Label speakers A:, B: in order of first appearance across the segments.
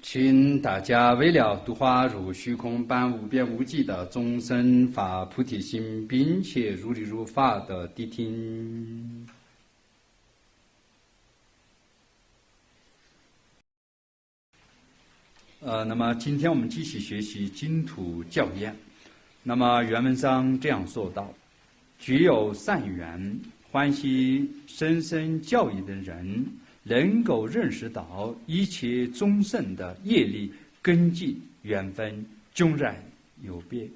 A: 请大家为了度化入虚空般无边无际的众生发菩提心，并且如理如法的谛听。那么今天我们继续学习净土教言。那么原文上这样说道：具有善缘、欢喜深深教义的人，能够认识到一切众生的业力、根基、缘分迥然有别，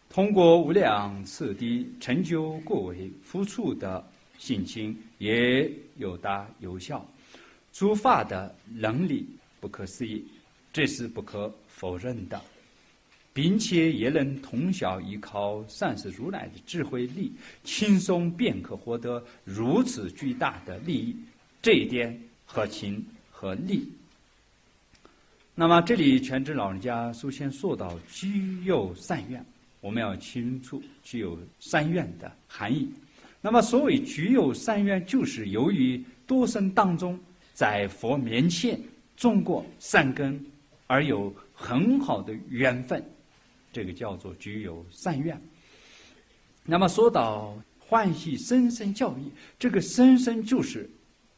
A: 通过无量次第成就过为付出的心情也有大有小，诸法的能力不可思议，这是不可否认的，并且也能通晓依靠善士如来的智慧力，轻松便可获得如此巨大的利益，这一点合情合理。那么这里全知老人家首先说到具有善愿，我们要清楚具有善愿的含义。那么所谓具有善愿，就是由于多生当中在佛面前种过善根，而有很好的缘分，这个叫做具有善愿。那么说到欢喜深深教义，这个深深就是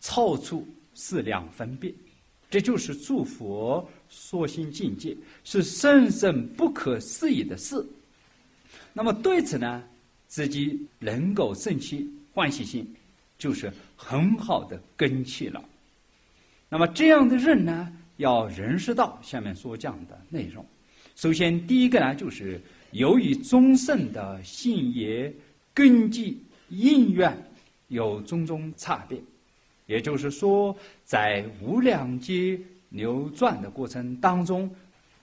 A: 超出思量分别，这就是诸佛所行境界，是深深不可思议的事。那么对此呢，自己能够生起欢喜心，就是很好的根器了。那么这样的人呢，要认识到下面所讲的内容。首先第一个呢，就是由于众生的信业、根基、因缘有种种差别，也就是说，在无量劫流转的过程当中，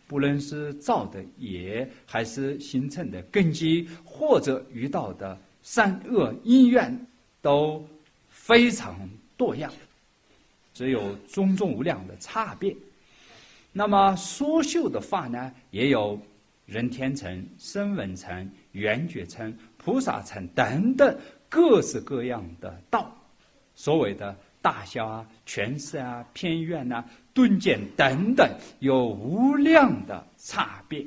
A: 不论是造的业，还是形成的根基，或者遇到的善恶因缘，都非常多样，只有种种无量的差别。那么所修的法呢，也有人天乘、声闻乘、缘觉乘、菩萨乘等等各式各样的道，所谓的大小啊、权势啊、偏远啊、顿渐等等，有无量的差别。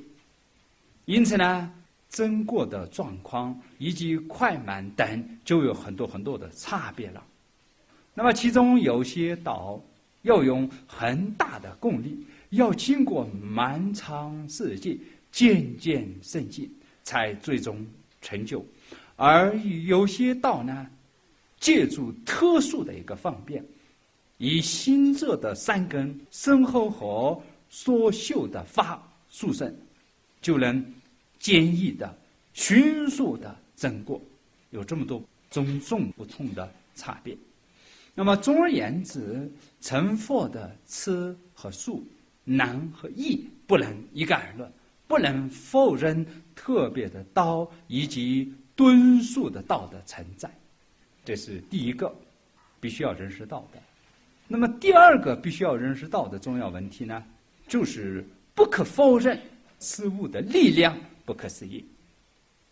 A: 因此呢，增过的状况以及快慢等，就有很多很多的差别了。那么其中有些道要用很大的功力，要经过漫长世界渐渐升进，才最终成就；而有些道呢，借助特殊的一个方便，以心者的善根深厚和所修的法殊胜，就能坚毅的、迅速的增过，有这么多种种不同的差别。那么总而言之，成佛的次和数、难和易不能一概而论，不能否认特别的道以及敦数的道的存在，这是第一个必须要认识到的。那么第二个必须要认识到的重要问题呢，就是不可否认事物的力量不可思议。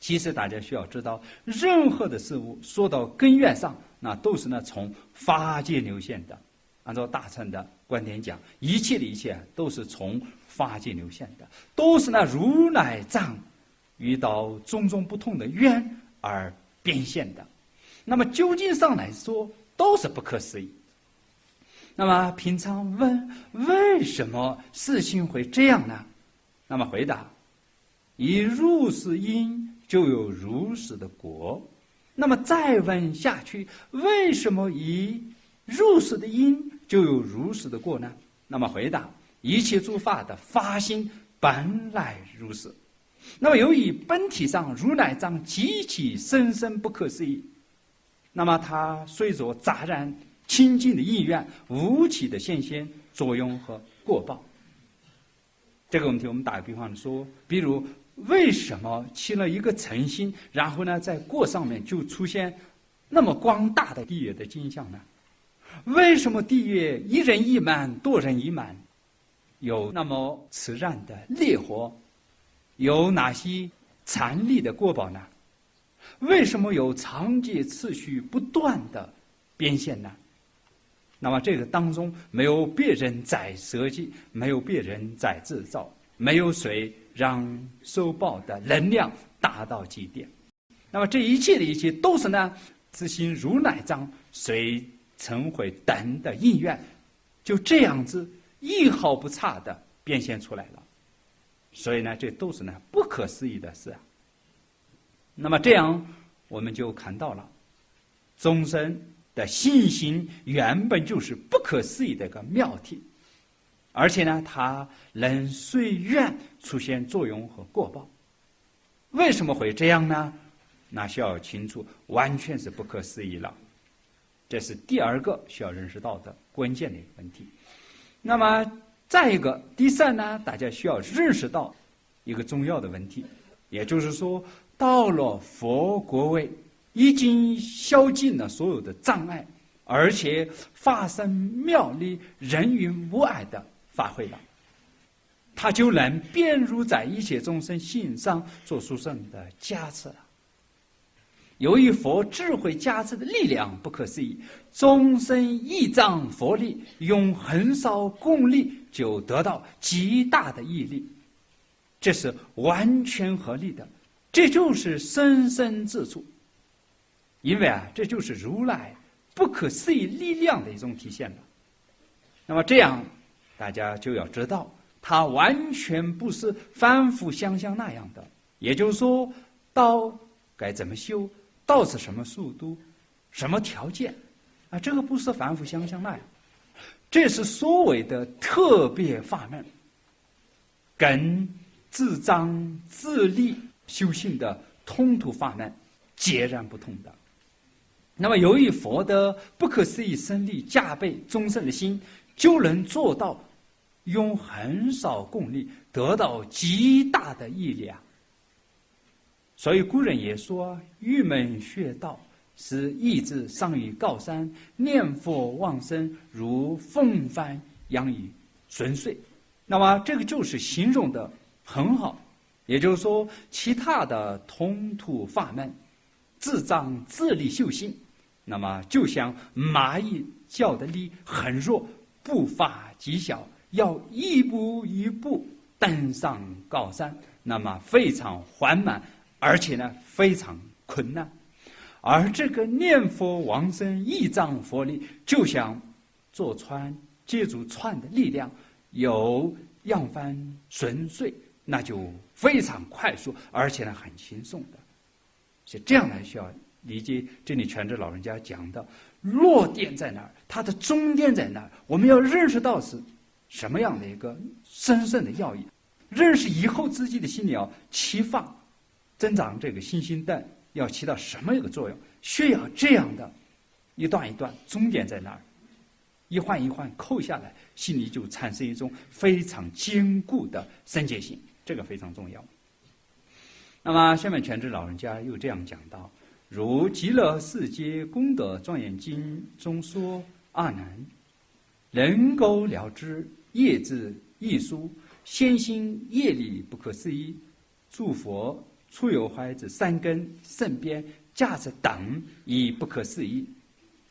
A: 其实大家需要知道，任何的事物说到根源上，那都是呢从法界流现的。按照大乘的观点讲，一切的一切都是从法界流现的，都是呢如来藏遇到种种不同的缘而变现的。那么究竟上来说，都是不可思议。那么平常问为什么事情会这样呢？那么回答：以如是因就有如是的果。那么再问下去，为什么以如是的因就有如是的果呢？那么回答：一切诸法的发心本来如是。那么由于本体上如来藏极其深深不可思议，那么它随着杂然清净的意愿无起的现象作用和果报。这个问题我们打个比方说，比如为什么起了一个诚心，然后呢在果上面就出现那么光大的地狱的景象呢？为什么地狱一人一满多人一满，有那么炽燃的烈火，有哪些残厉的果报呢？为什么有长劫次序不断的变现呢？那么这个当中没有别人在设计，没有别人在制造，没有谁让受报的能量达到极点。那么这一切的一切都是呢自行如来藏随成会等的意愿，就这样子一毫不差的变现出来了。所以呢这都是呢不可思议的事啊。那么这样我们就看到了众生的信心原本就是不可思议的一个妙体，而且呢它能随愿出现作用和果报。为什么会这样呢？那需要清楚，完全是不可思议了。这是第二个需要认识到的关键的一个问题。那么再一个，第三呢，大家需要认识到一个重要的问题，也就是说到了佛国位已经消尽了所有的障碍，而且发生妙力人云无碍的发挥了，他就能遍入在一切众生心上做殊胜的加持了。由于佛智慧加持的力量不可思议，众生一仗佛力，用很少功力就得到极大的毅力，这是完全合理的，这就是生生之处。因为这就是如来不可思议力量的一种体现了。那么这样大家就要知道，它完全不是凡夫想象那样的。也就是说，道该怎么修，道是什么速度，什么条件这个不是凡夫想象那样，这是所谓的特别法门，跟自彰自立修行的通途法门截然不同的。那么由于佛的不可思议神力加倍众生的心，就能做到用很少功力得到极大的毅力。所以古人也说，玉门学道是意志上于高山，念佛往生如风帆扬于顺水。那么这个就是形容的很好，也就是说其他的通途法门自彰自力修行，那么就像蚂蚁叫的力很弱，步伐极小，要一步一步登上高山，那么非常缓慢，而且呢非常困难。而这个念佛往生一仗佛力，就像坐船，借助船的力量，有扬帆顺水，那就非常快速，而且呢很轻松的。是这样来需要理解这里全智老人家讲的落点在哪儿，它的终点在哪儿，我们要认识到是什么样的一个深深的要义，认识以后自己的心里要启发增长这个信心灯要起到什么一个作用，需要这样的一段一段，终点在哪儿，一环一环扣下来，心里就产生一种非常坚固的深切性，这个非常重要。那么下面全智老人家又这样讲到，如极乐世界功德庄严经中说，阿难，能够了知业之艺术，先行业力不可思议，诸佛出有怀之三根圣边价值等亦不可思议，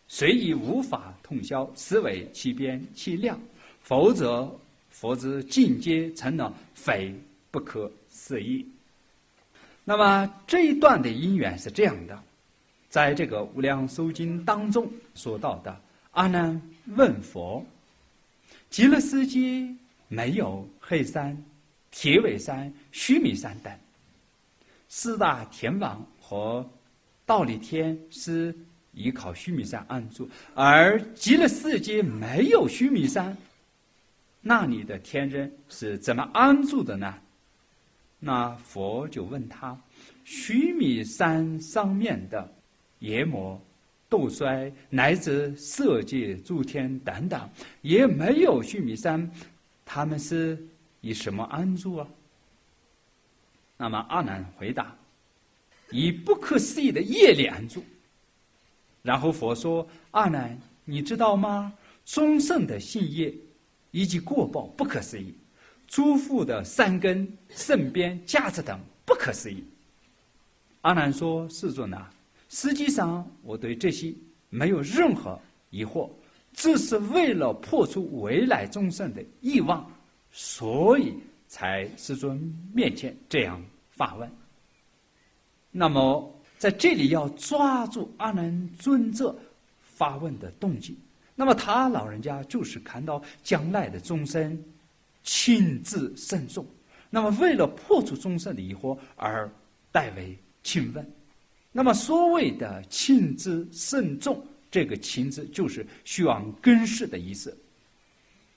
A: 虽亦无法通晓，实为其边其量，否则佛之境界成了非不可思议。那么这一段的因缘是这样的，在这个无量寿经当中说到的，阿难问佛，极乐世界没有黑山、铁尾山、须弥山等，四大天王和忉利天是依靠须弥山安住，而极乐世界没有须弥山，那里的天人是怎么安住的呢？那佛就问他，须弥山上面的夜魔、斗衰乃至色界诸天等等，也没有须弥山，他们是以什么安住啊？那么阿难回答，以不可思议的业力安住。然后佛说，阿难，你知道吗？众生的信业以及过报不可思议，诸佛的三根、圣边、价值等不可思议。阿难说，世尊啊，实际上我对这些没有任何疑惑，只是为了破除未来众生的欲望，所以才世尊面前这样发问。那么在这里要抓住阿难尊者发问的动机，那么他老人家就是看到将来的众生亲自慎重，那么为了破除众生的疑惑而代为请问。那么所谓的亲自慎重，这个亲字就是虚妄根世的意思。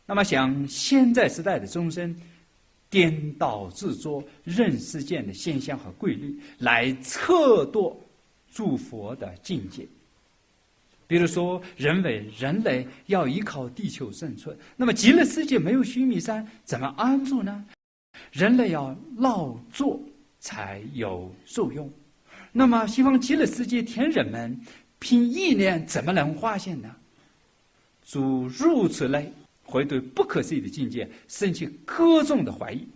A: 那么像现在时代的众生颠倒执着人世间的现象和规律，来测度诸佛的境界。比如说认为人类要依靠地球生存，那么极乐世界没有须弥山，怎么安住呢？人类要劳作才有受用，那么西方极乐世界天人们凭意念怎么能发现呢？诸如此类会对不可思议的境界生起各种的怀疑。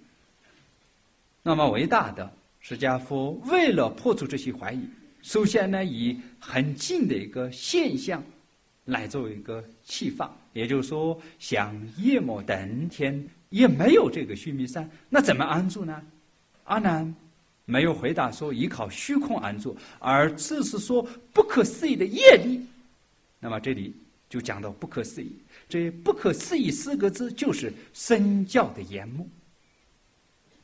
A: 那么伟大的释迦佛为了破除这些怀疑，首先呢，以很近的一个现象来作为一个启发，也就是说，像夜魔等天也没有这个须弥山，那怎么安住呢？阿难没有回答说依靠虚空安住，而只是说不可思议的业力。那么这里就讲到不可思议，这不可思议四个字就是身教的眼目，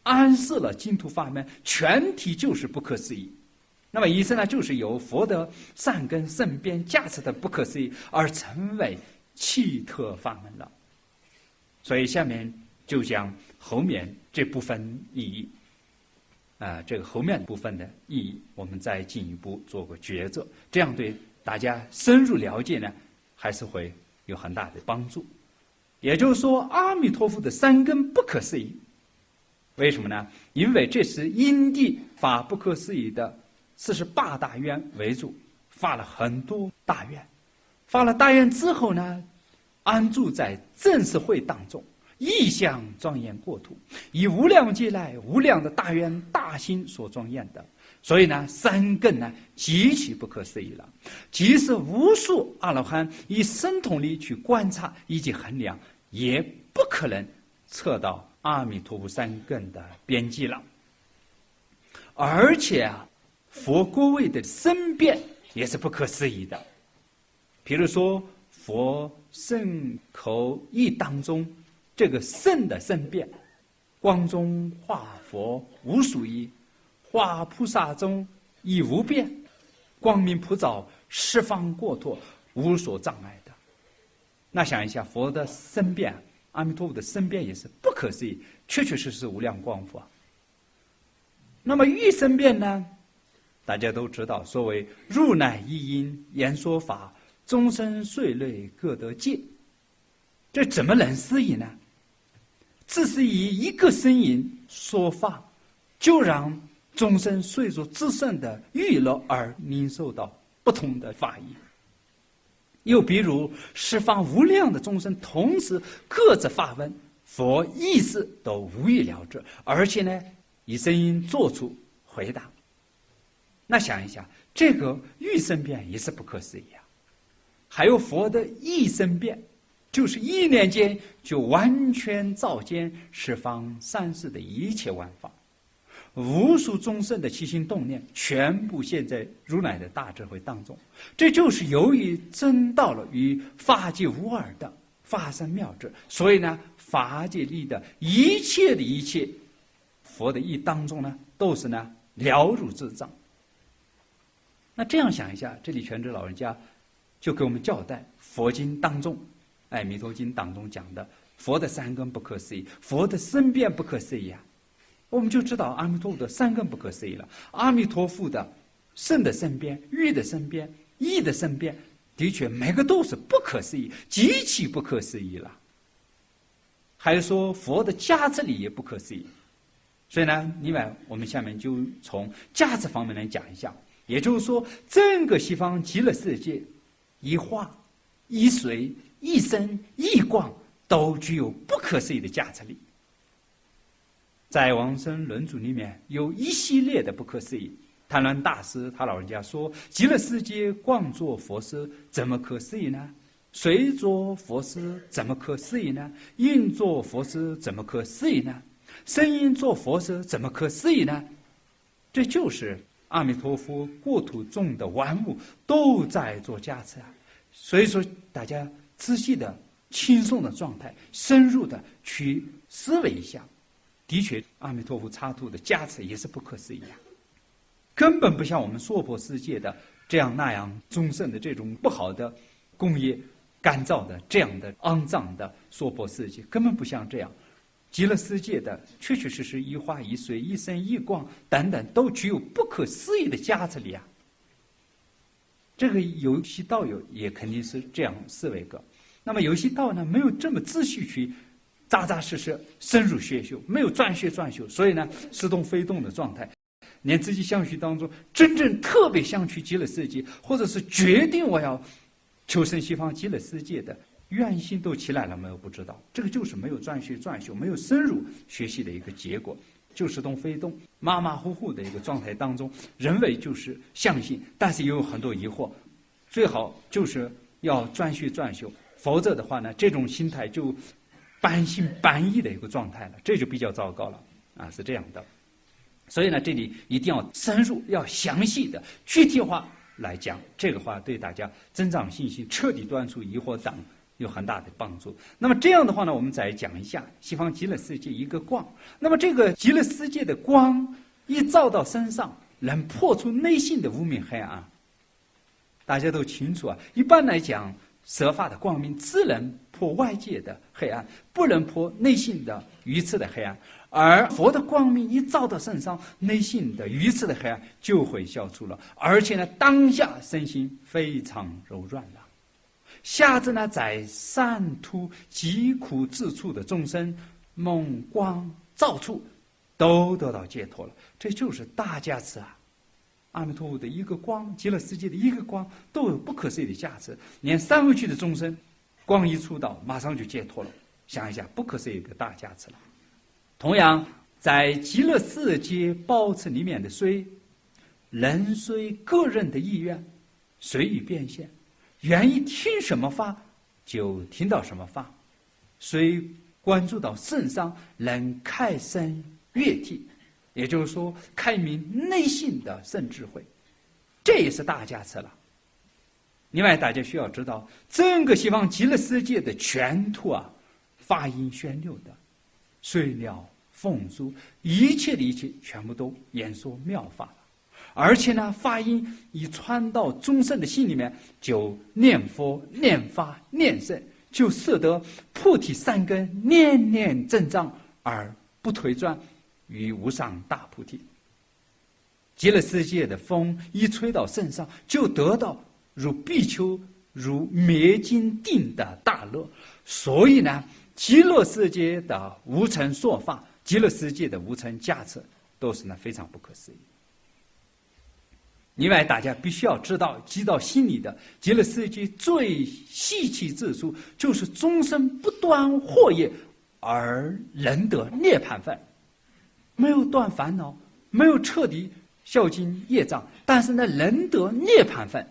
A: 暗示了净土法门全体就是不可思议。那么意思呢，就是由佛的善根圣边价值的不可思议而成为奇特法门了。所以下面就讲后面这部分意义。这个后面部分的意义，我们再进一步做个抉择，这样对大家深入了解呢，还是会有很大的帮助。也就是说，阿弥陀佛的三根不可思议，为什么呢？因为这是因地发不可思议的48大愿为主，发了很多大愿，发了大愿之后呢，安住在正式会当中，意象庄严国土，以无量劫来无量的大愿大心所庄严的，所以呢，三根呢极其不可思议了。即使无数阿罗汉以神通力去观察以及衡量，也不可能测到阿弥陀佛三根的边际了。而且佛国位的身变也是不可思议的。比如说佛身口意当中，这个圣的身变，光中化佛无属一，化菩萨中亦无变，光明普照十方国土，无所障碍的。那想一下，佛的身变，阿弥陀佛的身变也是不可思议，确确实实无量光佛。那么欲身变呢？大家都知道，所谓如乃一因言说法，众生岁类各得戒，这怎么能思议呢？只是以一个声音说法，就让众生随着自身的娱乐而领受到不同的法义。又比如十方无量的众生同时各自发问，佛意思都无以了之，而且呢以声音做出回答。那想一下，这个欲身变也是不可思议啊。还有佛的意身变，就是一念间就完全照见十方三世的一切万法，无数众生的起心动念全部现在如来的大智慧当中。这就是由于证到了与法界无二的法身妙智，所以呢法界里的一切的一切佛的意当中呢都是呢了如指掌。那这样想一下，这里全智老人家就给我们交代佛经当中，弥陀经当中讲的佛的三根不可思议，佛的身边不可思议啊，我们就知道阿弥陀佛的三根不可思议了。阿弥陀佛的圣的身边、欲的身边、意的身边，的确每个都是不可思议，极其不可思议了。还说佛的加持力也不可思议。所以呢，另外我们下面就从加持方面来讲一下，也就是说，整个西方极乐世界，一化、一水、一身、一光，都具有不可思议的加持力。在往生论著里面有一系列的不可思议。谭鸾大师他老人家说，极乐世界光作佛师，怎么可思议呢？水作佛师，怎么可思议呢？音作佛师，怎么可思议呢？声音做佛师，怎么可思议呢？这就是阿弥陀佛国土中的万物都在做加持啊。所以说，大家仔细的、轻松的状态，深入的去思维一下，的确，阿弥陀佛插图的加持也是不可思议啊，根本不像我们娑婆世界的这样那样众生的这种不好的工业、干燥的这样的肮脏的娑婆世界，根本不像这样。极乐世界的确确实实一花一水一生一光等等，都具有不可思议的加持力啊。这个有些道友也肯定是这样思维个，那么有些道呢没有这么仔细去扎扎实实深入学修，没有专学专修，所以呢似动非动的状态，连自己相续当中真正特别想去极乐世界，或者是决定我要求生西方极乐世界的愿心都起来了没有不知道，这个就是没有专学专修，没有深入学习的一个结果，就是动非动，马马虎虎的一个状态当中，人为就是相信，但是也有很多疑惑，最好就是要专学专修，否则的话呢，这种心态就半信半疑的一个状态了，这就比较糟糕了啊，是这样的。所以呢，这里一定要深入，要详细的具体化来讲，这个话对大家增长信心，彻底断除疑惑等有很大的帮助。那么这样的话呢，我们再讲一下西方极乐世界一个光。那么这个极乐世界的光一照到身上，能破除内心的无明黑暗。大家都清楚啊，一般来讲，舍法的光明只能破外界的黑暗，不能破内心的愚痴的黑暗。而佛的光明一照到身上，内心的愚痴的黑暗就会消除了，而且呢，当下身心非常柔软了。下至呢，在三途疾苦之处的众生，梦光照处，都得到解脱了。这就是大加持啊！阿弥陀佛的一个光，极乐世界的一个光，都有不可思议的价值。连三维区的众生，光一触到，马上就解脱了。想一下，不可思议的大加持了。同样，在极乐世界宝池里面的水，人随个人的意愿，随意变现。愿意听什么法，就听到什么法。虽关注到圣上，能开生悦体，也就是说，开明内心的圣智慧，这也是大加持了。另外，大家需要知道，整个西方极乐世界的全图啊，法音宣流的，水疗风俗，一切的一切，全部都演说妙法了。而且呢，法音一传到众生的心里面，就念佛、念法、念圣，就摄得菩提三根念念增长而不退转于无上大菩提。极乐世界的风一吹到身上，就得到如比丘、如灭尽定的大乐。所以呢，极乐世界的无尘说法，极乐世界的无尘加持，都是呢非常不可思议。另外，大家必须要知道，记到心里的极乐世界最稀奇之处，就是终生不断惑业而能得涅槃分，没有断烦恼，没有彻底消尽业障，但是呢，能得涅槃分，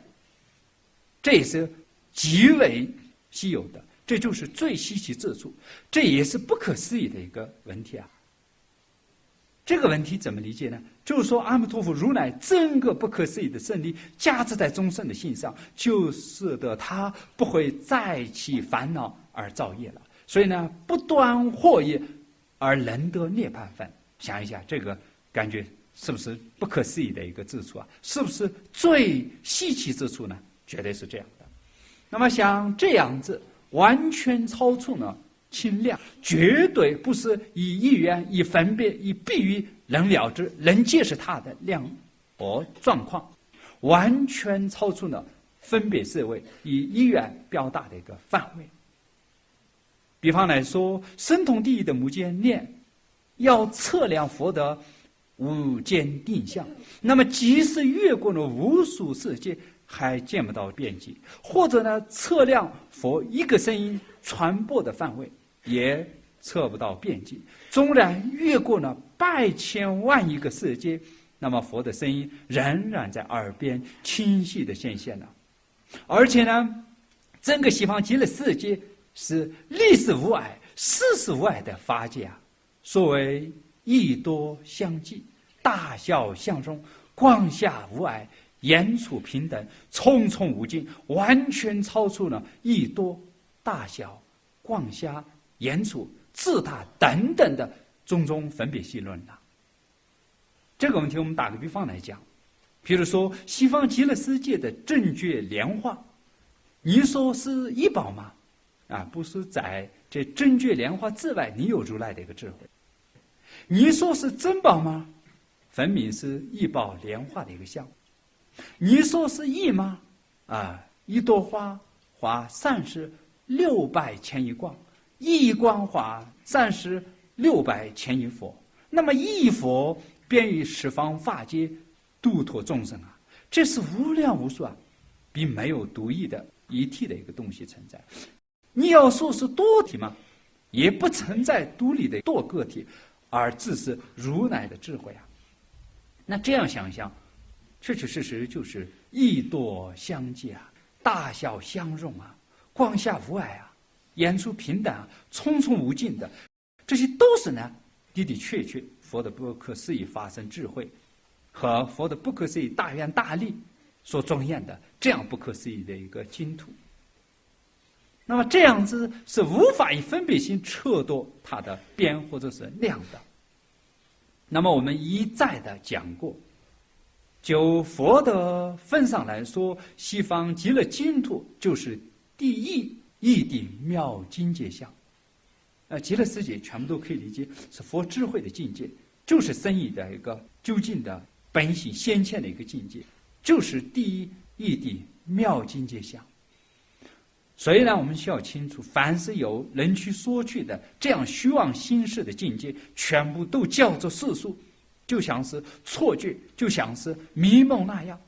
A: 这也是极为稀有的，这就是最稀奇之处，这也是不可思议的一个问题啊。这个问题怎么理解呢？就是说，阿弥陀佛如来整个不可思议的胜利加持在众生的心上，就使得他不会再起烦恼而造业了。所以呢，不断惑业而能得涅槃分。想一下，这个感觉是不是不可思议的一个之处啊？是不是最稀奇之处呢？绝对是这样的。那么像这样子完全超出呢清亮，绝对不是以一元、以分别、以比喻能了知、能解释它的量和状况，完全超出了分别思维以一元表达的一个范围。比方来说，神通第一的无间念要测量佛的无间定向，那么即使越过了无数世界，还见不到边际；或者呢，测量佛一个声音传播的范围，也测不到边际。纵然越过了百千万亿个世界，那么佛的声音仍然在耳边清晰地显现了。而且呢，整个西方极乐世界是历史无碍、世事无碍的法界啊。所谓义多相济，大小相融，广狭无碍，言处平等，重重无尽，完全超出了义多、大小、广狭、言处、自他等等的种种分别析论了。这个问题我们打个比方来讲，比如说西方极乐世界的正觉莲花，你说是一宝吗？不是，在这正觉莲花之外，你有如来的一个智慧。你说是珍宝吗？分明是一宝莲花的一个相。你说是义吗？一朵花花30-600千亿光，一光花30-600千亿佛。那么一佛便于十方法界度脱众生啊，这是无量无数啊，并没有独一的一体的一个东西存在。你要说是多体吗？也不存在独立的多个体，而只是如来的智慧啊。那这样想想，确确实实就是义多相济啊，大小相融啊，广狭无碍啊，言处平等啊，重重无尽的，这些都是呢的的确确佛的不可思议发生智慧和佛的不可思议大愿大力所庄严的这样不可思议的一个净土。那么这样子是无法以分别心测度它的边或者是量的。那么我们一再的讲过，就佛的份上来说，西方极乐净土就是第一义的妙境界相。极乐世界全部都可以理解是佛智慧的境界，就是生意的一个究竟的本性先前的一个境界，就是第一义的妙境界相。所以呢，我们需要清楚，凡是有人去说去的这样虚妄心事的境界，全部都叫做世俗，就像是错觉，就像是迷梦那样。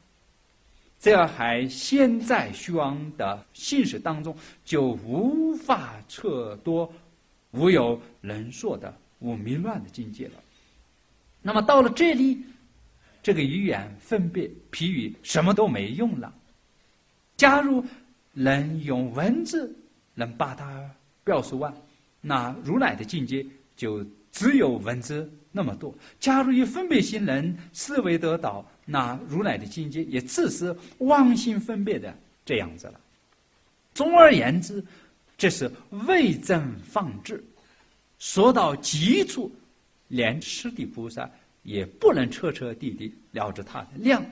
A: 这样还现在虚妄的心事当中，就无法测度无有人说的无迷乱的境界了。那么到了这里，这个语言分别譬喻什么都没用了。假如能用文字能把它表述完，那如来的境界就只有文字那么多。假如以分别心能思维得到，那如来的境界也只是妄心分别的这样子了。总而言之，这是为正放置，说到极处，连释地菩萨也不能彻彻底底了知它的量。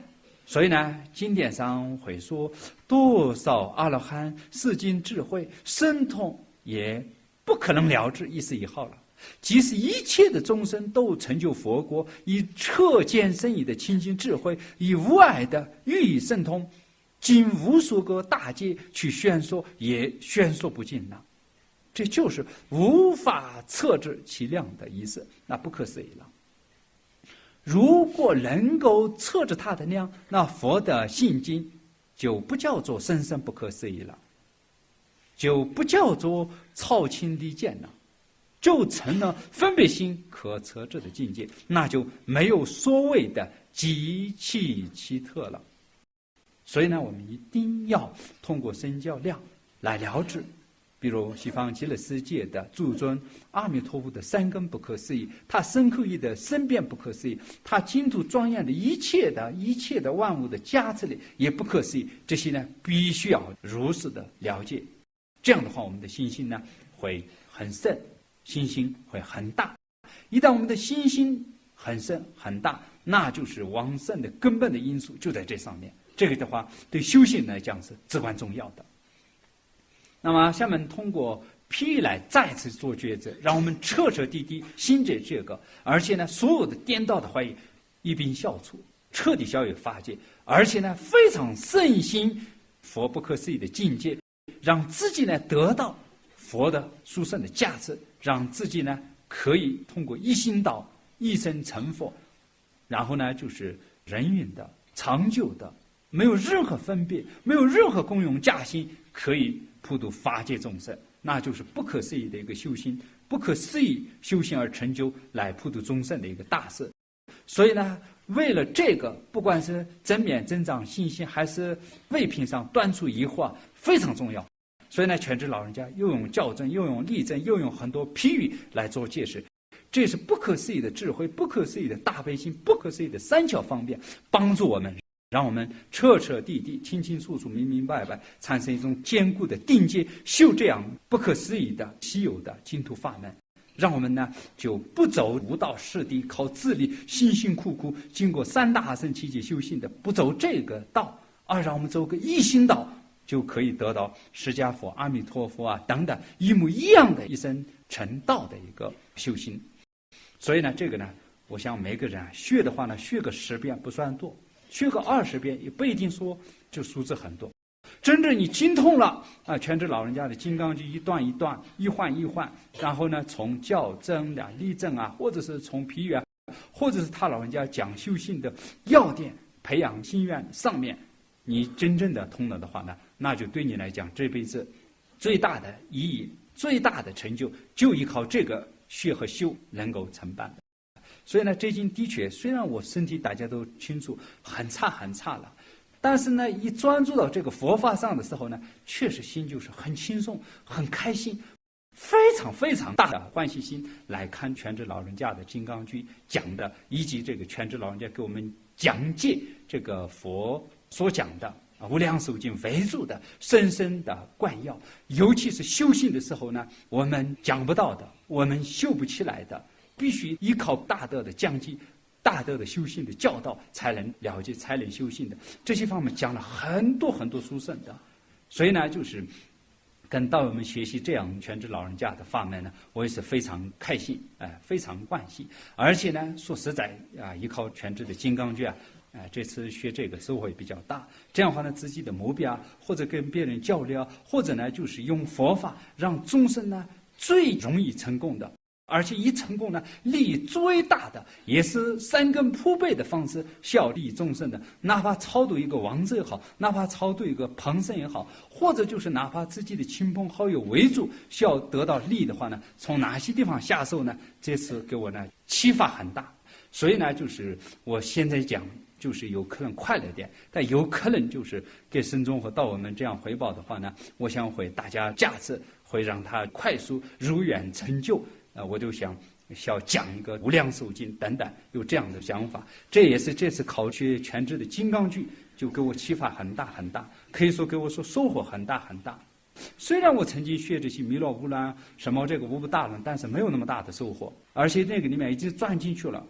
A: 所以呢，经典上会说，多少阿罗汉世经智慧神通也不可能了知一丝一毫了。即使一切的众生都成就佛国，以彻见深义的清净智慧，以无碍的寓意神通，经无数个大劫去宣说，也宣说不尽了。这就是无法测知其量的意思，那不可思议了。如果能够测知它的量，那佛的信经就不叫做深深不可思议了，就不叫做超清离见了，就成了分别心可测知的境界，那就没有所谓的极其奇特了。所以呢，我们一定要通过身教量来了知。比如西方极乐世界的诸尊阿弥陀佛的三根不可思议，他身口意的身变不可思议，他净土庄严的一切的万物的加持力也不可思议。这些呢，必须要如实的了解。这样的话，我们的信心呢会很深，信心会很大。一旦我们的信心很深很大，那就是往生的根本的因素就在这上面。这个的话，对修行来讲是至关重要的。那么下面通过譬喻来再次做抉择，让我们彻彻底底信着这个，而且呢，所有的颠倒的怀疑一并消除，彻底消于法界，而且呢，非常深信佛不可思议的境界，让自己呢得到佛的殊胜的价值，让自己呢可以通过一心道一生成佛，然后呢就是人云的、长久的，没有任何分别，没有任何功用加心，可以普度法界众生，那就是不可思议的一个修行，不可思议修行而成就来普度众生的一个大事。所以呢，为了这个，不管是增免增长信心，还是为品上断除疑惑，非常重要。所以呢，全知老人家又用校正，又用例证，又用很多譬喻来做解释。这是不可思议的智慧，不可思议的大悲心，不可思议的三巧方便，帮助我们，让我们彻彻底底、清清楚楚、明明白白，产生一种坚固的定界，修这样不可思议的稀有的净土法门。让我们呢就不走无道势地，靠自力辛辛苦苦经过三大阿僧祇劫修行的，不走这个道，而让我们走个一心道，就可以得到释迦佛、阿弥陀佛啊等等一模一样的一生成道的一个修行。所以呢，这个呢，我想每个人啊学的话呢，学个10遍不算多，学个20遍也不一定说就数字很多。真正你精通了啊，全知老人家的金刚经一段一段、一换一换，然后呢，从校正啊、例证啊，或者是从譬喻啊，或者是他老人家讲修行的要点、培养心愿上面，你真正的通了的话呢，那就对你来讲这辈子最大的意义、最大的成就，就依靠这个学和修能够承办的。所以呢，这经的确，虽然我身体大家都清楚很差很差了。但是呢，一专注到这个佛法上的时候呢，确实心就是很轻松、很开心，非常非常大的欢喜心来看全知老人家的《金刚经》讲的，以及这个全知老人家给我们讲解这个佛所讲的无量寿经为主的深深的灌要。尤其是修行的时候呢，我们讲不到的，我们修不起来的，必须依靠大德的讲解。大德的修行的教导才能了解，才能修行的这些方面讲了很多很多殊胜的。所以呢，就是跟道友们学习这样全知老人家的法门呢，我也是非常开心，非常欢喜。而且呢，说实在啊，依靠全知的金刚经啊，这次学这个收获也比较大。这样的话呢，自己的目标啊，或者跟别人交流啊，或者呢，就是用佛法让众生呢最容易成功的。而且一成功呢，利益最大的也是三根铺背的方式效利众生的。哪怕超度一个亡者也好，哪怕超度一个旁生也好，或者就是哪怕自己的亲朋好友为主，需要得到利益的话呢，从哪些地方下手呢？这次给我呢启发很大。所以呢，就是我现在讲，就是有可能快了点，但有可能就是给僧众和道友们这样回报的话呢，我想会大家价值会让他快速如愿成就。我就想讲一个无量寿经等等，有这样的想法。这也是这次考学全知的金刚经，就给我启发很大很大，可以说给我说收获很大很大。虽然我曾经学这些弥勒无量什么这个无不大论，但是没有那么大的收获，而且那个里面已经钻进去了。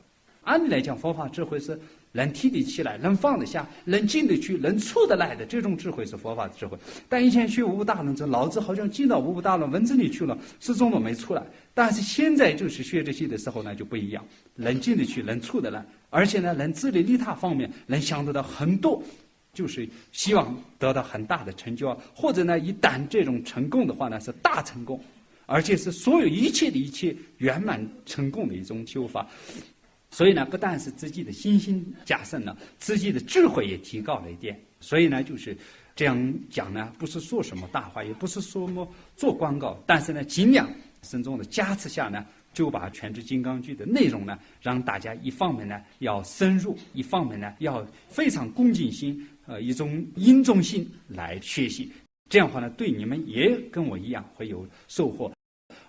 A: 按理来讲，佛法智慧是能提得起来，能放得下，能进得去，能出得来的，这种智慧是佛法的智慧。但以前学无不大论，这脑子好像进到无不大论文字里去了，始终都没出来。但是现在就是学这些的时候呢，就不一样，能进得去，能出得来，而且呢，能自利利他方面能想得到很多，就是希望得到很大的成就啊。或者呢，一旦这种成功的话呢，是大成功，而且是所有一切的一切圆满成功的一种修法。所以呢，不但是自己的信心加深了，自己的智慧也提高了一点。所以呢，就是这样讲呢，不是说什么大话，也不是说什么做广告，但是呢，尽量僧众的加持下呢，就把全知金刚经的内容呢，让大家一方面呢要深入，一方面呢要非常恭敬心，一种殷重心来学习。这样的话呢，对你们也跟我一样会有收获。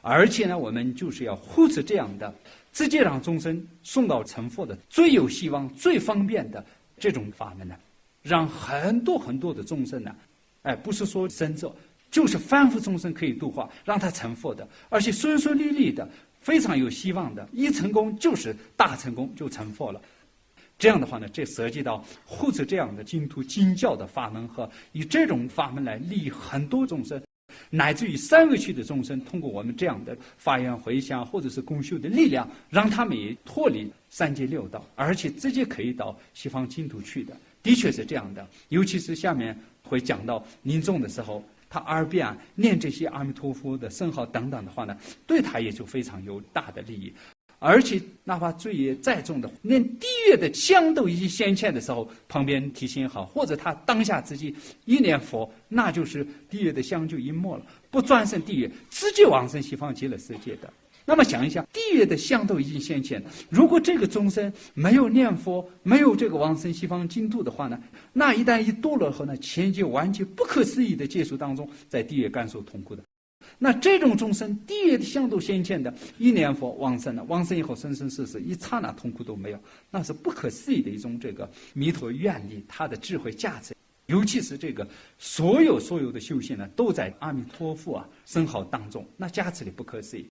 A: 而且呢，我们就是要护持这样的直接让众生送到成佛的最有希望、最方便的这种法门呢，让很多很多的众生呢，不是说生者，就是凡夫众生可以度化，让他成佛的，而且顺顺利利的，非常有希望的，一成功就是大成功，就成佛了。这样的话呢，这涉及到护持这样的净土经教的法门和以这种法门来利益很多众生。乃至于三恶趣的众生，通过我们这样的发愿回向或者是共修的力量，让他们也脱离三界六道，而且直接可以到西方净土去的。的确是这样的，尤其是下面会讲到临终的时候，他耳边念这些阿弥陀佛的圣号等等的话呢，对他也就非常有大的利益。而且哪怕罪业再重的，连地狱的香都已经显现的时候，旁边提醒好，或者他当下自己一念佛，那就是地狱的香就一没了，不转生地狱，直接往生西方极乐世界的。那么想一想，地狱的香都已经显现了，如果这个众生没有念佛，没有这个往生西方净土的话呢，那一旦一堕落后呢，前界完全不可思议的劫数当中，在地狱感受痛苦的。那这种众生，地狱的香都显现的，一念佛往生了，往生以后生生世世一刹那痛苦都没有，那是不可思议的一种这个弥陀愿力，他的智慧价值。尤其是这个所有的修行呢，都在阿弥陀佛圣号当中，那加持力不可思议。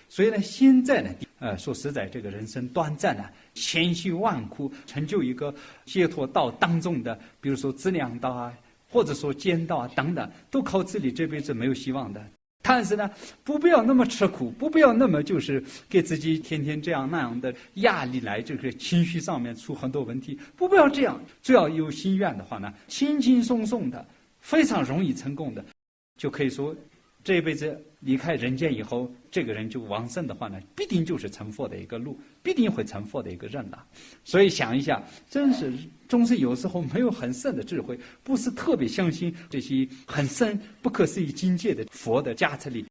A: 所以呢，现在呢，说实在，这个人生短暂呢，千辛万苦成就一个解脱道当中的，比如说资粮道或者说间道等等，都靠自己这辈子没有希望的。但是呢，不必要那么吃苦，不必要那么就是给自己天天这样那样的压力来，这个情绪上面出很多问题，不必要这样。只要有心愿的话呢，轻轻松松的，非常容易成功的，就可以说这一辈子离开人间以后，这个人就往生的话呢，必定就是成佛的一个路，必定会成佛的一个人了。所以想一下，真是众生有时候没有很深的智慧，不是特别相信这些很深不可思议境界的佛的加持力，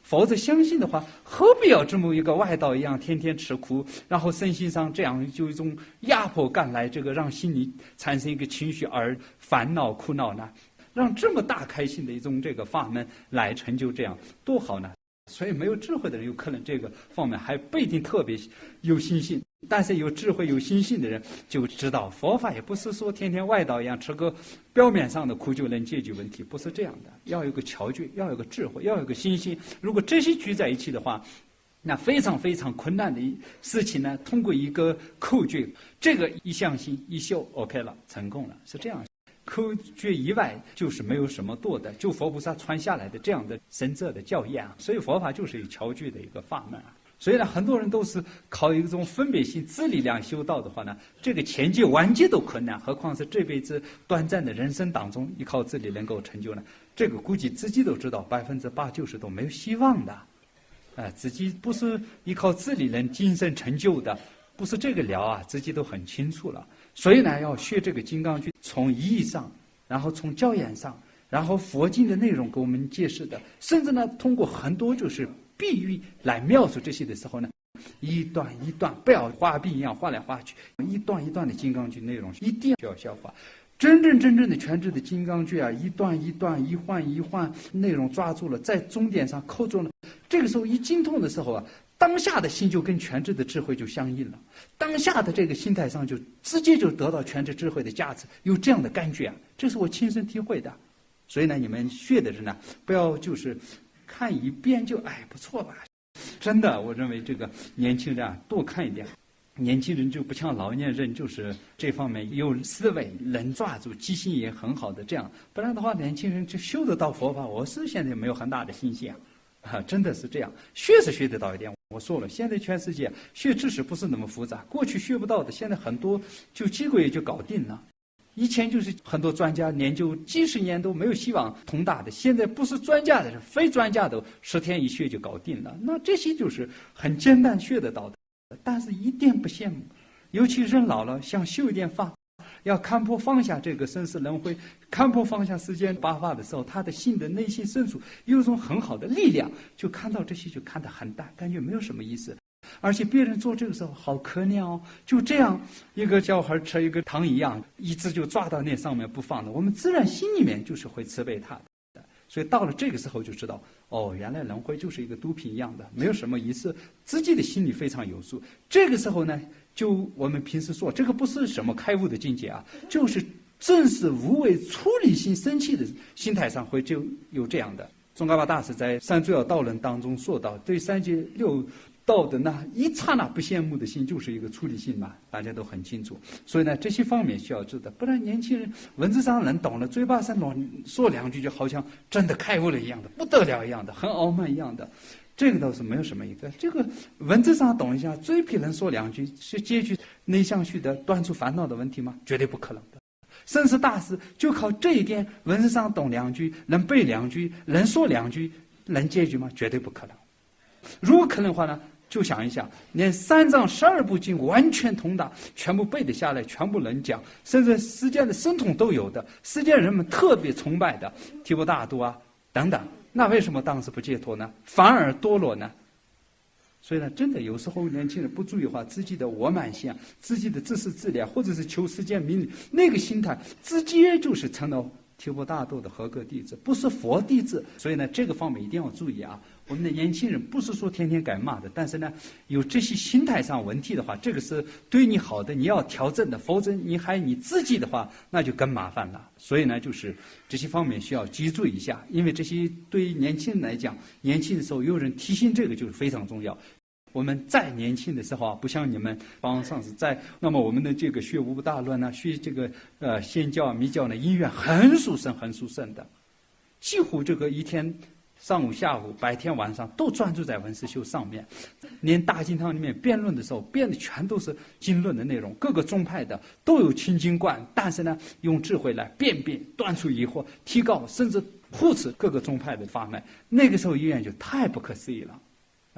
A: 否则相信的话，何必要这么一个外道一样天天吃苦，然后身心上这样就一种压迫感来，这个让心里产生一个情绪而烦恼苦恼呢？让这么大开心的一种这个法门来成就，这样多好呢？所以没有智慧的人，有可能这个方面还不一定特别有信心，但是有智慧有心性的人就知道，佛法也不是说天天外道一样吃个表面上的苦就能解决问题，不是这样的。要有个巧觉，要有个智慧，要有个心性。如果这些聚在一起的话，那非常非常困难的事情呢，通过一个口诀，这个一相信一修 OK 了，成功了，是这样。口诀以外就是没有什么多的，就佛菩萨传下来的这样的深刻的教义所以佛法就是一个巧诀的一个法门所以呢，很多人都是靠一种分别心自力量修道的话呢，这个前界完结都困难，何况是这辈子短暂的人生当中依靠自己能够成就呢？这个估计自己都知道80%-90%都没有希望的自己不是依靠自力能今生成就的，不是这个了自己都很清楚了。所以呢，要学这个金刚经，从意义上，然后从教言上，然后佛经的内容给我们解释的，甚至呢，通过很多就是比喻来描述这些的时候呢，一段一段，不要画饼一样画来画去，一段一段的金刚经内容一定要消化。真正的全智的金刚经一段一段，一环一环，内容抓住了，在终点上扣住了，这个时候一精通的时候当下的心就跟全智的智慧就相应了，当下的这个心态上就直接就得到全智智慧的价值，有这样的感觉这是我亲身体会的。所以呢，你们学的人呢，不要就是看一遍就不错吧，真的，我认为这个年轻人多看一点。年轻人就不像老年人，就是这方面有思维，能抓住，记性也很好的这样，不然的话，年轻人就修得到佛法，我是现在没有很大的信心真的是这样，学是学得到一点。我说了，现在全世界学知识不是那么复杂，过去学不到的，现在很多就几个月就搞定了。以前就是很多专家研究几十年都没有希望通达的，现在不是专家的，非专家的10天一学就搞定了。那这些就是很简单学得到的，但是一点不羡慕。尤其人老了，想修一点法，要看破放下这个生死轮回，看破放下世间八法的时候，他的心的内心深处有一种很好的力量，就看到这些就看得很淡，感觉没有什么意思。而且别人做这个时候好可怜就这样一个小孩吃一个糖一样，一直就抓到那上面不放的，我们自然心里面就是会慈悲他的。所以到了这个时候就知道，原来轮回就是一个毒品一样的，没有什么意思，自己的心里非常有数。这个时候呢，就我们平时说这个不是什么开悟的境界就是正是无为出离心生气的心态上会就有这样的。宗喀巴大师在《三主要道论》当中说到，对三界六道的那一刹那不羡慕的心，就是一个出离心嘛，大家都很清楚。所以呢，这些方面需要知道，不然年轻人文字上能懂了，嘴巴上说两句，就好像真的开悟了一样的，不得了一样的，很傲慢一样的。这个倒是没有什么一个，这个文字上懂一下，嘴皮能说两句，是解决内向虚的、断除烦恼的问题吗？绝对不可能的。甚至大师就靠这一点，文字上懂两句，能背两句，能说两句，能解决吗？绝对不可能。如果可能的话呢，就想一想，连3藏12部经完全通达，全部背得下来，全部能讲，甚至世间的神通都有的，世间人们特别崇拜的提婆达多啊等等，那为什么当时不解脱呢？反而堕落呢？所以呢，真的有时候年轻人不注意的话，自己的我慢心啊，自己的自私自利，或者是求世间名利，那个心态直接就是成了提婆达多的合格弟子，不是佛弟子。所以呢，这个方面一定要注意啊。我们的年轻人不是说天天该骂的，但是呢，有这些心态上问题的话，这个是对你好的，你要调整的，否则你还你自己的话，那就更麻烦了。所以呢，就是这些方面需要记住一下，因为这些对于年轻人来讲，年轻的时候有人提醒这个就是非常重要。我们再年轻的时候啊，不像你们帮上次在，那么我们的这个学无大乱呢，学这个仙教啊、密教呢，因缘很殊胜，很殊胜的，几乎这个一天上午、下午、白天、晚上都专注在文思修上面，连大经堂里面辩论的时候，辩的全都是经论的内容，各个宗派的都有清净观，但是呢，用智慧来辨断除疑惑，提高甚至护持各个宗派的法门，那个时候因缘就太不可思议了。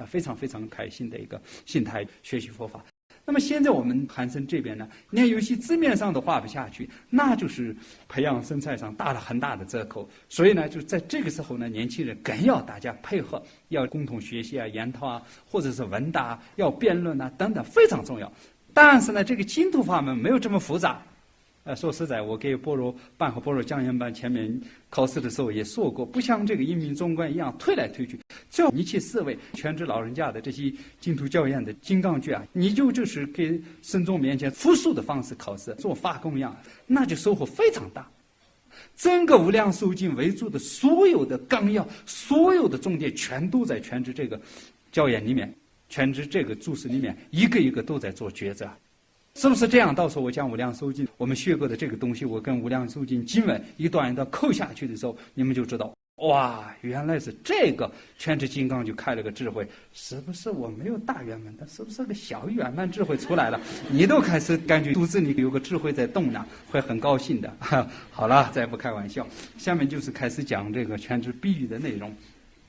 A: 非常非常开心的一个心态学习佛法。那么现在我们韩生这边呢，连有些字面上都画不下去，那就是培养生态上打了很大的折扣。所以呢，就在这个时候呢，年轻人更要大家配合，要共同学习啊、研讨啊，或者是问答，要辩论啊等等，非常重要。但是呢，这个净土法门没有这么复杂。说实在，我给般若班和般若讲研班前面考试的时候也说过，不像这个一民中观一样推来推去，只要你去思维全知老人家的这些净土教研的金刚诀啊，你就是给僧众面前复述的方式考试，做法供养，那就收获非常大。整个无量寿经为主的所有的纲要，所有的重点，全都在全知这个教研里面，全知这个注释里面，一个一个都在做抉择。是不是这样？到时候我讲无量寿经，我们学过的这个东西，我跟无量寿经经文一段一段扣下去的时候，你们就知道，哇，原来是这个全知金刚就开了个智慧，是不是我没有大圆满的，是不是个小圆满智慧出来了？你都开始感觉肚子里有个智慧在动呢，会很高兴的。好了，再不开玩笑，下面就是开始讲这个全知比喻的内容。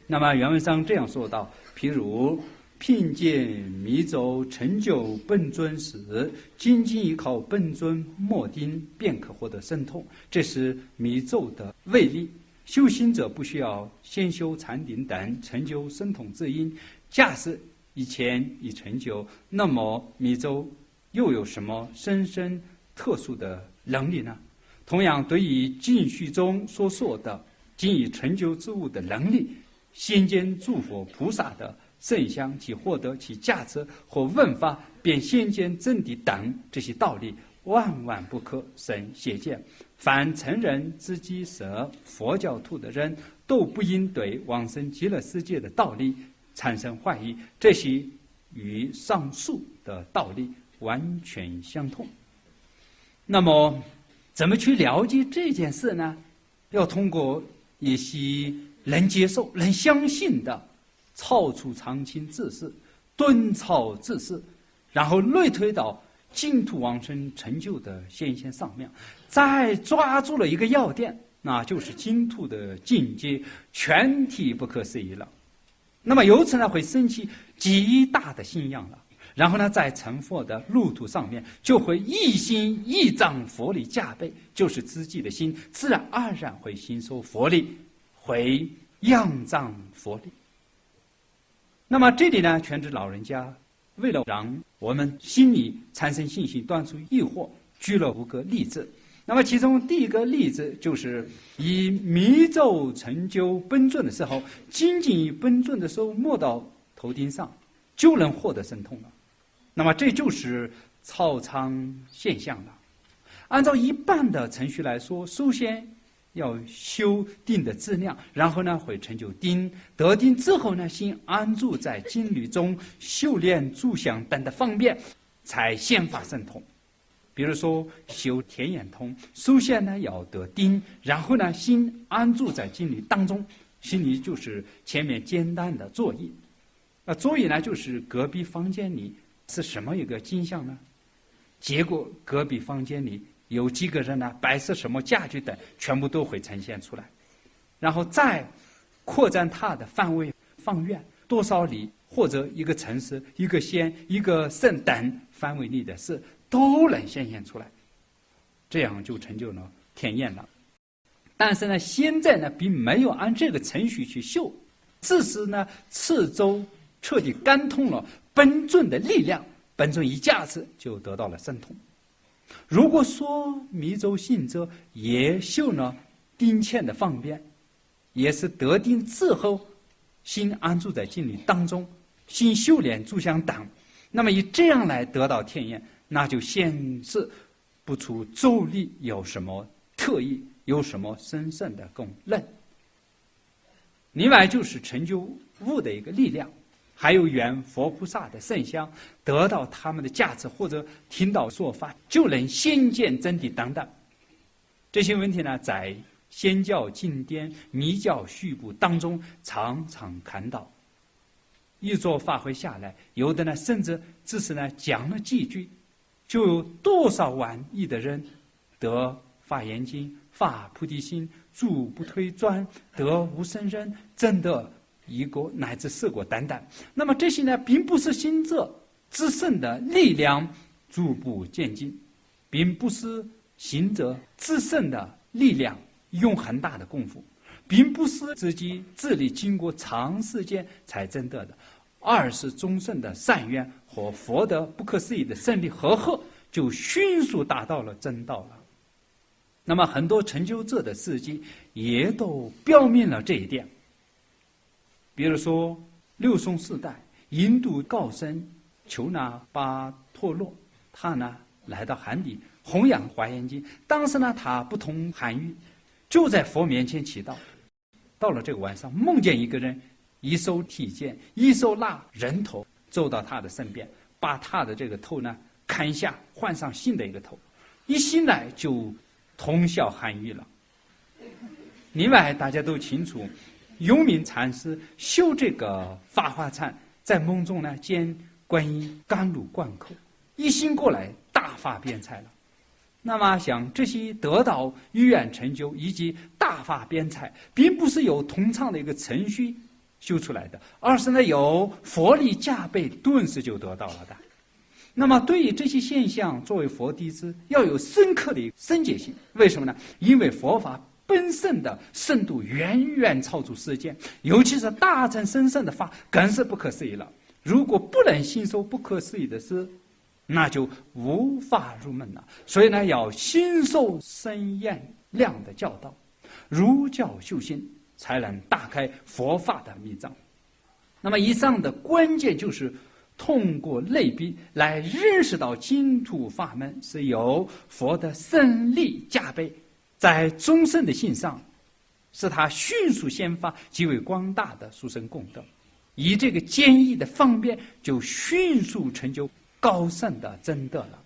A: 那么原文上这样说道，譬如品见密咒成就本尊时，仅仅依靠本尊默定便可获得神通，这是密咒的威力。修行者不需要先修禅定等成就神通之因，假使以前已成就，那么密咒又有什么深深特殊的能力呢？同样，对于经序中所说的仅以成就之物的能力，先见诸佛菩萨的圣相其获得其价值或问法，便先见真谛等这些道理，万万不可生邪见。凡承认自己是佛教徒的人，都不应对往生极乐世界的道理产生怀疑，这些与上述的道理完全相同。那么怎么去了解这件事呢？要通过一些能接受、能相信的超出常情之事、顿超之事，然后类推到净土往生成就的现象上面，再抓住了一个要点，那就是净土的境界全体不可思议了。那么由此呢，会升起极大的信仰了。然后呢，在成佛的路途上面，就会一心一仗佛力加倍，就是自己的心自然而然会吸收佛力，会仰仗佛力。那么这里呢，全知老人家为了让我们心里产生信心，断除疑惑，举了5个例子。那么其中第一个例子就是以密咒成就本尊的时候，仅仅以本尊的手摸到头顶上，就能获得神通了。那么这就是超常现象了。按照一般的程序来说，首先要修定的质量，然后呢会成就定，得定之后呢，心安住在经律中，修炼住相等的方面，才先发神通。比如说修天眼通，首先呢要得定，然后呢心安住在经律当中，心里就是前面简单的作意。作意呢就是隔壁房间里是什么一个景象呢？结果隔壁房间里有几个人呢，摆设什么家具等，全部都会呈现出来。然后再扩展它的范围，方圆多少里，或者一个城市、一个县、一个省等范围里的事都能显现出来，这样就成就了天眼了。但是呢，现在呢并没有按这个程序去修，只是呢四周彻底感通了本尊的力量，本尊一加持就得到了神通。如果说密咒信者也修了定前的方便，也是得定之后心安住在经律当中，心修炼住相当，那么以这样来得到天眼，那就显示不出咒力有什么特异，有什么神圣的功能。另外就是成就物的一个力量，还有缘佛菩萨的圣像，得到他们的加持，或者听到说法就能先见真谛等等。这些问题呢，在仙教经典、密教序部当中常常看到。一座法会下来，有的呢甚至只是呢讲了几句，就有多少万亿的人得发眼睛、发菩提心、住不退转、得无生忍、证得一果乃至四果等等。那么这些呢，并不是行者自身的力量逐步渐进，并不是行者自身的力量用很大的功夫，并不是自己自力经过长时间才证得的，而是众生的善愿和佛的不可思议的胜利和合，就迅速达到了真道了。那么很多成就者的事迹也都表明了这一点。比如说六宋时代印度高僧丘那巴托洛，他呢来到汉地弘扬华严经，当时呢他不通汉语，就在佛面前祈祷。到了这个晚上，梦见一个人一手提剑，一手拿人头，走到他的身边，把他的这个头呢砍下，换上新的一个头，一醒来就通晓汉语了。另外大家都清楚，永明禅师修这个法华禅，在梦中呢见观音甘露灌口，一醒过来大发辩才了。那么像这些得到语言成就以及大发辩才，并不是有通畅的一个程序修出来的，而是呢有佛力加倍，顿时就得到了的。那么对于这些现象，作为佛弟子要有深刻的深解性。为什么呢？因为佛法本身的深度远远超出世间，尤其是大乘深圣的法更是不可思议了。如果不能信受不可思议的事，那就无法入门了。所以呢，要信受深验量的教导，儒教修行，才能打开佛法的密藏。那么以上的关键就是通过类比来认识到净土法门是由佛的圣力加倍，在众生的心上使他迅速显发极为广大的殊胜功德，以这个简易的方便就迅速成就高深的真德了。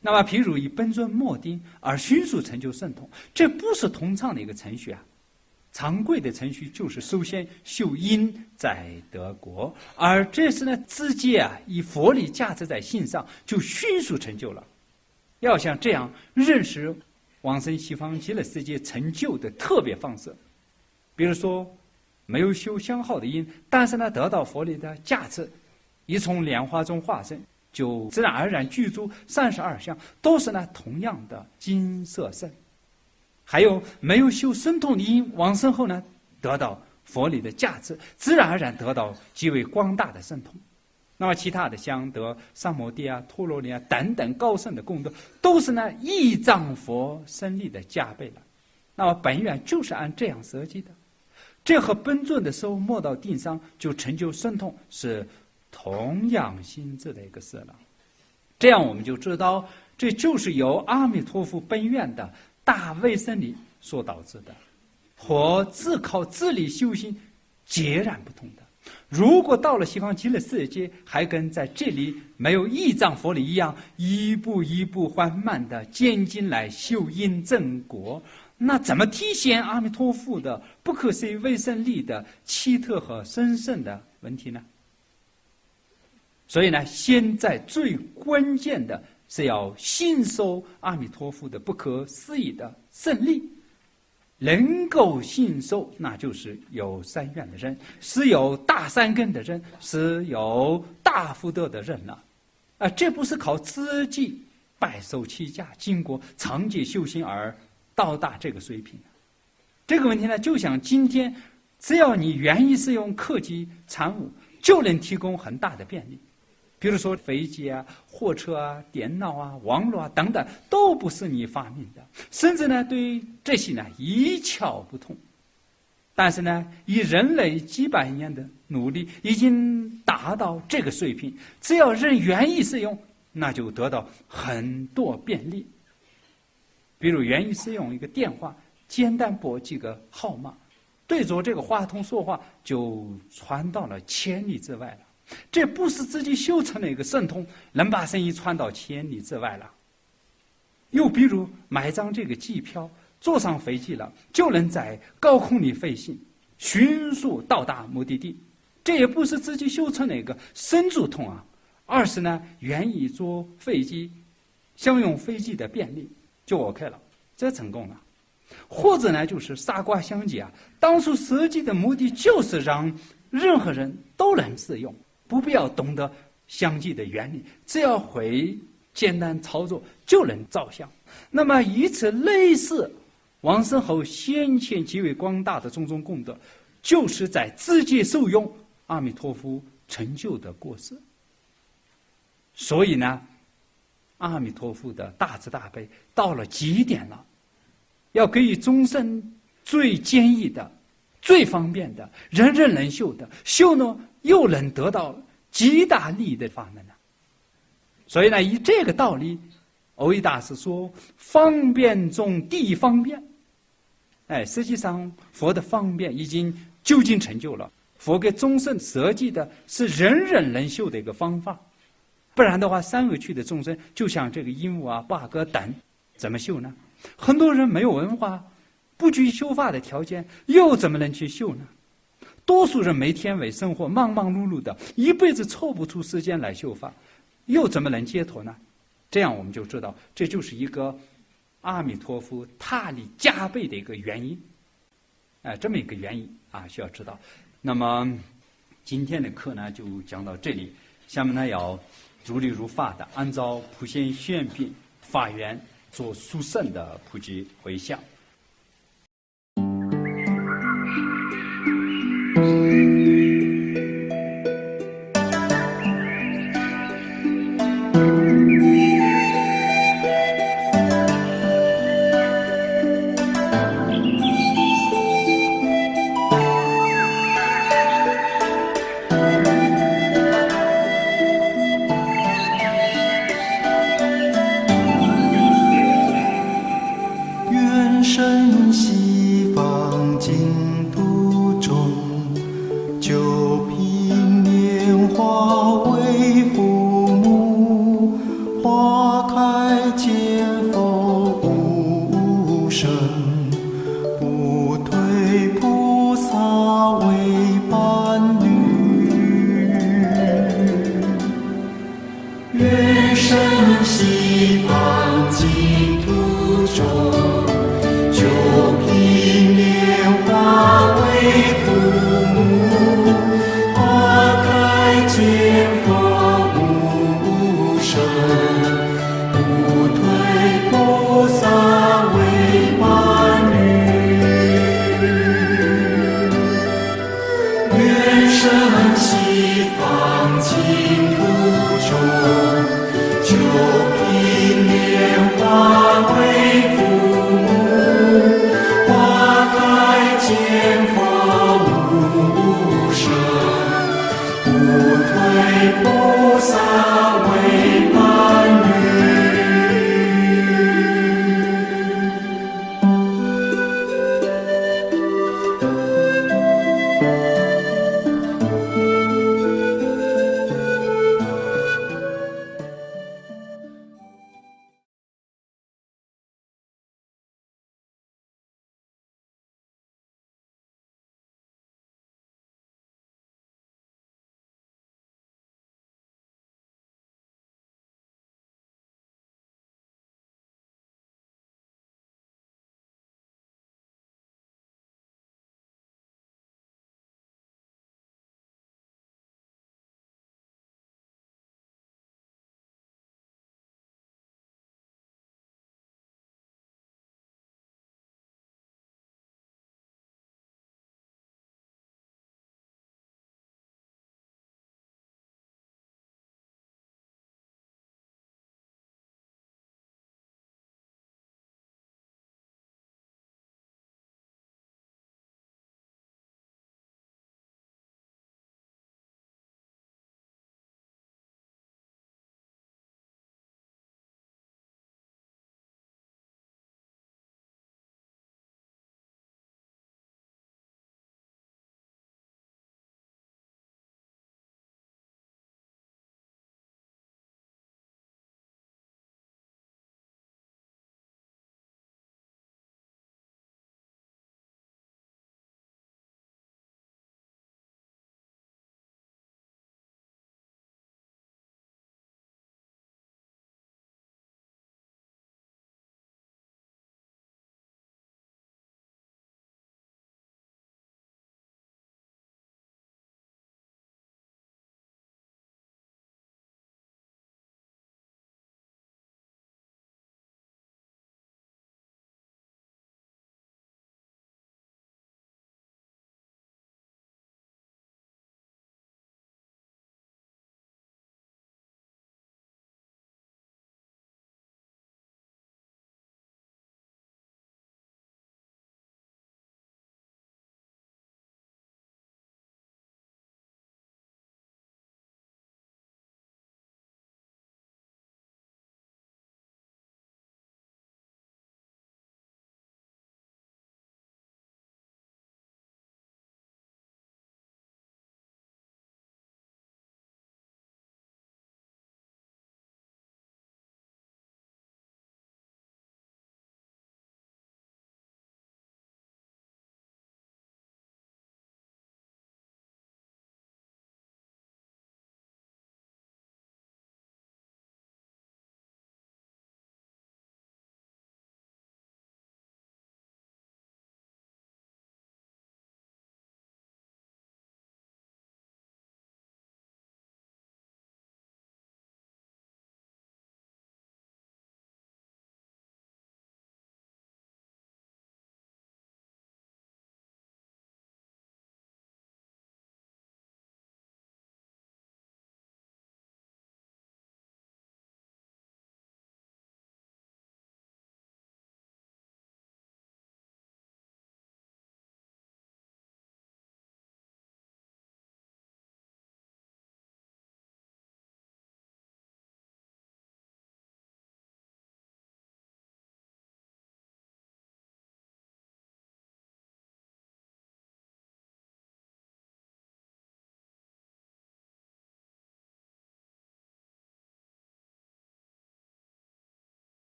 A: 那么譬如以本尊默定而迅速成就神通，这不是通畅的一个程序啊。常规的程序就是首先修因再得果，而这是呢直接以佛力加持在心上，就迅速成就了。要像这样认识往生西方极乐世界成就的特别方式，比如说没有修相好的因，但是呢得到佛力的加持，一从莲花中化身，就自然而然具足32相，都是呢同样的金色身。还有没有修神通的因，往生后呢得到佛力的加持，自然而然得到极为广大的神通。那么其他的像得三摩地啊、陀罗尼啊等等高深的功德，都是呢依仗佛神力的加倍了。那么本愿就是按这样设计的，这和本尊的时候摸到地上就成就神通是同样性质的一个事了。这样我们就知道，这就是由阿弥陀佛本愿的大威神力所导致的，和自靠自力修行截然不同的。如果到了西方极乐世界，还跟在这里没有依藏佛理一样，一步一步缓慢的渐进来修因正果，那怎么体现阿弥陀佛的不可思议威神力的奇特和神圣的问题呢？所以呢，现在最关键的是要信受阿弥陀佛的不可思议的胜利。能够信受，那就是有三愿的人，是有大善根的人，是有大福德的人了。这不是靠自己白手起家，经过长期修行而到达这个水平。这个问题呢，就像今天，只要你愿意使用科技产物，就能提供很大的便利。比如说飞机啊、火车啊、电脑啊、网络啊等等，都不是你发明的，甚至呢，对于这些呢一窍不通。但是呢，以人类几百年的努力，已经达到这个水平。只要人愿意使用，那就得到很多便利。比如愿意使用一个电话，简单拨几个号码，对着这个话筒说话，就传到了千里之外了。这不是自己修成了一个神通，能把生意传到千里之外了。又比如买张这个机票，坐上飞机了，就能在高空里飞行，迅速到达目的地。这也不是自己修成了一个神助通啊，而是呢愿意坐飞机，享用飞机的便利，就 OK 了，这成功了。或者呢，就是傻瓜相机啊，当初设计的目的就是让任何人都能使用。不必要懂得相机的原理，只要会简单操作就能照相。那么以此类似往生后先前极为广大的种种功德，就是在直接受用阿弥陀佛成就的过失。所以呢，阿弥陀佛的大慈大悲到了极点了，要给予众生最简易的、最方便的、人人能修的，修呢又能得到极大利益的法门了。所以呢，以这个道理，蕅益大师说：“方便中第一方便。”实际上佛的方便已经究竟成就了。佛给众生设计的是人人能修的一个方法，不然的话，三恶趣的众生，就像这个鹦鹉啊、bug等，怎么修呢？很多人没有文化，不具修法的条件，又怎么能去修呢？多数人没天为生活，忙忙碌碌的，一辈子抽不出时间来修法，又怎么能解脱呢？这样我们就知道，这就是一个阿弥陀佛他力加倍的一个原因，这么一个原因啊，需要知道。那么今天的课呢，就讲到这里。下面呢，要如理如法的按照普贤宣品法缘做殊胜的普及回向。
B: 愿生西方。